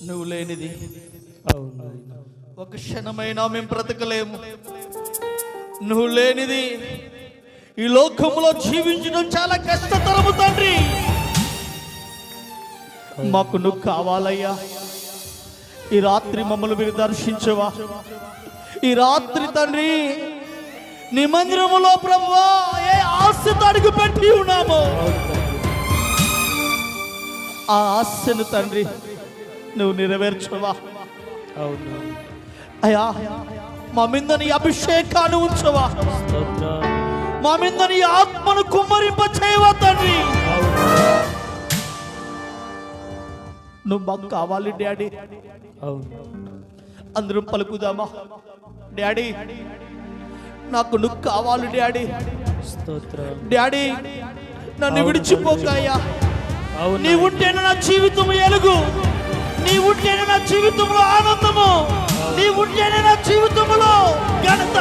నువ్వు లేనిది అవును ఒక క్షణమైనా మేము బ్రతకలేము. నువ్వు లేనిది ఈ లోకంలో జీవించడం చాలా కష్టతరము తండ్రి. మాకు నువ్వు కావాలయ్యా. ఈ రాత్రి మమ్మల్ని మీరు దర్శించవా? ఈ రాత్రి తండ్రి నీ మందిరములో ప్రభువా ఏ ఆశతో అడుగు పెట్టి ఉన్నామో ఆ ఆశను తండ్రి నువ్వు నెరవేర్చవా? అవును అయ్యా, మా మీద నీ అభిషేకాన్ని ఉంచవా? మా మీద నీ ఆత్మను కుమ్మరింప చేయవా తండ్రి? నువ్వు మాకు కావాలి డాడీ. అవును అందరం పలుకుదామా? డాడీ, నాకు నువ్వు కావాలి డాడీ. స్తోత్రం డాడీ, నన్ను విడిచిపోకాయ్యా. అవును నీవుంటేనే నా జీవితం ఎలుగు, నీవుంటేనే నా జీవితంలో ఆనందము, నీవుంటేనే నా జీవితంలో ఘనత.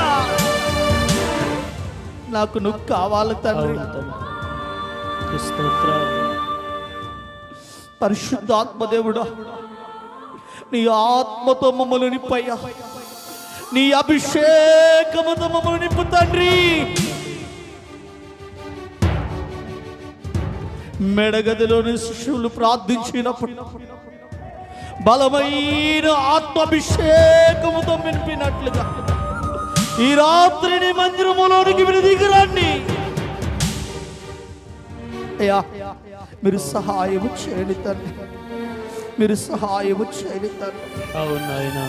నాకు నువ్వు కావాలి తండ్రి. స్తోత్రం పరిశుద్ధాత్మ దేవుడా, నీ ఆత్మతో మమ్మల్ని నింపయ్యా. నీ అభిషేకముతో మమ్మల్ని నింపు తండ్రి. మెడగదిలోని శిష్యులు ప్రార్థించినప్పుడు బలమైన ఆత్మాభిషేకముతో నింపినట్లుగా ఈ రాత్రి నీ మందిరములోనికి మీరు దిగిరండి అయ్యా. మీరు సహాయము చేయండి తండ్రి, మీరు సహాయము చేయండి తండ్రి. అవును నాయనా.